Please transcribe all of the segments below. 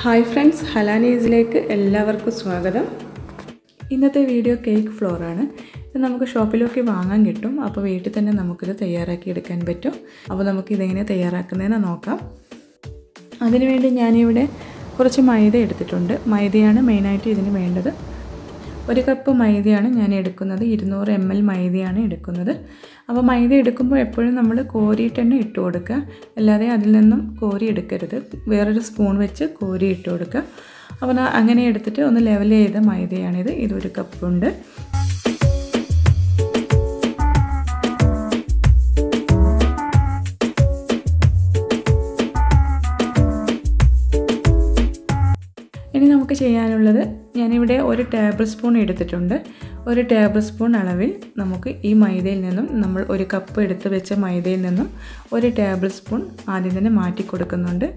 Hi friends, Hala Neezilekku എല്ലാവർക്കും സ്വാഗതം. ഇന്നത്തെ വീഡിയോ കേക്ക് ഫ്ലോർ ആണ്. ഇത് നമുക്ക് ഷോപ്പിലൊക്കെ വാങ്ങാൻ കിട്ടും. അപ്പോൾ വീട്ടിൽ തന്നെ നമുക്കിത് തയ്യാറാക്കി എടുക്കാൻ പറ്റും. അപ്പോൾ നമുക്ക് ഇതെങ്ങനെ തയ്യാറാക്കുന്നതെന്ന് നോക്കാം. അതിനുവേണ്ടി ഞാനിവിടെ കുറച്ച് മൈദ എടുത്തിട്ടുണ്ട്. മൈദയാണ് മെയിനായിട്ട് ഇതിന് വേണ്ടത്. 1 കപ്പ് മൈദയാണ് ഞാൻ എടുക്കുന്നത്. 200 ml മൈദയാണ് എടുക്കുന്നത്. അപ്പോൾ മൈദ എടുക്കുമ്പോൾ എപ്പോഴും നമ്മൾ കോരിയിട്ട് തന്നെ ഇട്ട് കൊടുക്കുക. അല്ലാതെ അതിൽ നിന്നും കോരി എടുക്കരുത്. വേറൊരു സ്പൂൺ വെച്ച് കോരി ഇട്ട് കൊടുക്കുക. അപ്പോൾ അങ്ങനെ എടുത്തിട്ട് ഒന്ന് ലെവൽ ചെയ്ത മൈദയാണിത്. ഇത് 1 കപ്പുണ്ട്. ഇനി നമുക്ക് ചെയ്യാനുള്ളത്, ഞാനിവിടെ 1 ടേബിൾ സ്പൂൺ എടുത്തിട്ടുണ്ട്. 1 ടേബിൾ സ്പൂൺ അളവിൽ നമുക്ക് ഈ മൈദയിൽ നിന്നും, നമ്മൾ 1 കപ്പ് എടുത്ത് വെച്ച മൈദയിൽ നിന്നും 1 ടേബിൾ സ്പൂൺ ആദ്യം തന്നെ മാറ്റി കൊടുക്കുന്നുണ്ട്.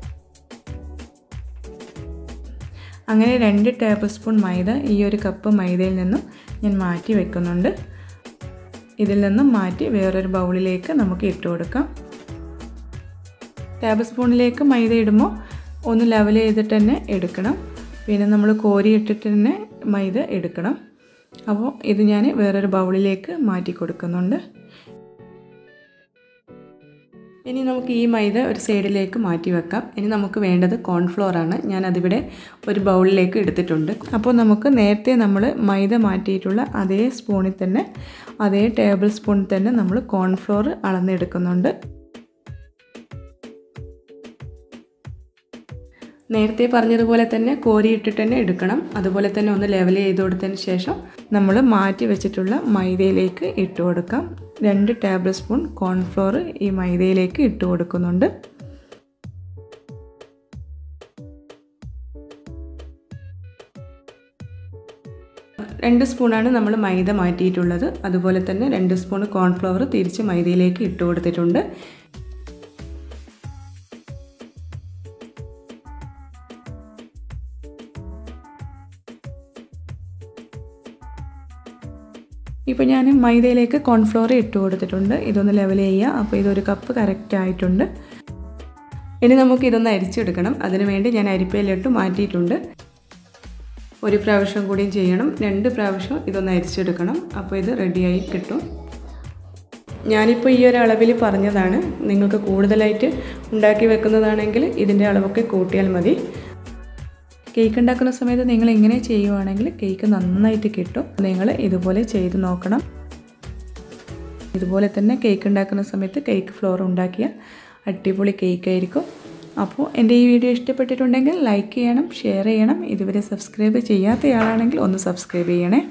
അങ്ങനെ 2 ടേബിൾ സ്പൂൺ മൈദ ഈ 1 കപ്പ് മൈദയിൽ നിന്നും ഞാൻ മാറ്റി വെക്കുന്നുണ്ട്. ഇതിൽ നിന്നും മാറ്റി വേറൊരു ബൗളിലേക്ക് നമുക്ക് ഇട്ട് കൊടുക്കാം. ടേബിൾ സ്പൂണിലേക്ക് മൈദ ഇടുമ്പോൾ ഒന്ന് ലെവൽ ചെയ്തിട്ട് തന്നെ എടുക്കണം. പിന്നെ നമ്മൾ കോരി ഇട്ടിട്ട് തന്നെ മൈദ എടുക്കണം. അപ്പോൾ ഇത് ഞാൻ വേറൊരു ബൗളിലേക്ക് മാറ്റി കൊടുക്കുന്നുണ്ട്. ഇനി നമുക്ക് ഈ മൈദ ഒരു സൈഡിലേക്ക് മാറ്റി വെക്കാം. ഇനി നമുക്ക് വേണ്ടത് കോൺഫ്ലോർ ആണ്. ഞാൻ അതിവിടെ ഒരു ബൗളിലേക്ക് എടുത്തിട്ടുണ്ട്. അപ്പോൾ നമുക്ക് നേരത്തെ നമ്മൾ മൈദ മാറ്റിയിട്ടുള്ള അതേ സ്പൂണിൽ തന്നെ, അതേ ടേബിൾ സ്പൂണിൽ തന്നെ നമ്മൾ കോൺഫ്ലോർ അളന്നെടുക്കുന്നുണ്ട്. നേരത്തെ പറഞ്ഞതുപോലെ തന്നെ കോരിയിട്ടിട്ട് തന്നെ എടുക്കണം. അതുപോലെ തന്നെ ഒന്ന് ലെവൽ ചെയ്ത് കൊടുത്തതിന് ശേഷം നമ്മൾ മാറ്റി വെച്ചിട്ടുള്ള മൈദയിലേക്ക് ഇട്ട് കൊടുക്കാം. 2 ടേബിൾ സ്പൂൺ കോൺഫ്ലോർ ഈ മൈദയിലേക്ക് ഇട്ട് കൊടുക്കുന്നുണ്ട്. രണ്ട് സ്പൂണാണ് നമ്മൾ മൈദ മാറ്റിയിട്ടുള്ളത്. അതുപോലെ തന്നെ 2 സ്പൂൺ കോൺഫ്ലവർ തിരിച്ച് മൈദയിലേക്ക് ഇട്ട് കൊടുത്തിട്ടുണ്ട്. ഇപ്പോൾ ഞാൻ മൈദയിലേക്ക് കോൺഫ്ലോർ ഇട്ട് കൊടുത്തിട്ടുണ്ട്. ഇതൊന്ന് ലെവൽ ചെയ്യുക. അപ്പോൾ ഇത് 1 കപ്പ് കറക്റ്റ് ആയിട്ടുണ്ട്. ഇനി നമുക്ക് ഇതൊന്ന് അരിച്ചെടുക്കണം. അതിനുവേണ്ടി ഞാൻ അരിപ്പയിലിട്ട് മാറ്റിയിട്ടുണ്ട്. 1 പ്രാവശ്യം കൂടിയും ചെയ്യണം. 2 പ്രാവശ്യം ഇതൊന്ന് അരിച്ചെടുക്കണം. അപ്പോൾ ഇത് റെഡിയായി കിട്ടും. ഞാനിപ്പോൾ ഈ ഒരു അളവിൽ പറഞ്ഞതാണ്. നിങ്ങൾക്ക് കൂടുതലായിട്ട് ഉണ്ടാക്കി വെക്കുന്നതാണെങ്കിൽ ഇതിൻ്റെ അളവൊക്കെ കൂട്ടിയാൽ മതി. കേക്ക് ഉണ്ടാക്കുന്ന സമയത്ത് നിങ്ങൾ ഇങ്ങനെ ചെയ്യുവാണെങ്കിൽ കേക്ക് നന്നായിട്ട് കിട്ടും. നിങ്ങൾ ഇതുപോലെ ചെയ്ത് നോക്കണം. ഇതുപോലെ തന്നെ കേക്ക് ഉണ്ടാക്കുന്ന സമയത്ത് കേക്ക് ഫ്ലോർ ഉണ്ടാക്കിയ അടിപൊളി കേക്ക് ആയിരിക്കും. അപ്പോൾ എൻ്റെ ഈ വീഡിയോ ഇഷ്ടപ്പെട്ടിട്ടുണ്ടെങ്കിൽ ലൈക്ക് ചെയ്യണം, ഷെയർ ചെയ്യണം. ഇതുവരെ സബ്സ്ക്രൈബ് ചെയ്യാത്തയാളാണെങ്കിൽ ഒന്ന് സബ്സ്ക്രൈബ് ചെയ്യണേ.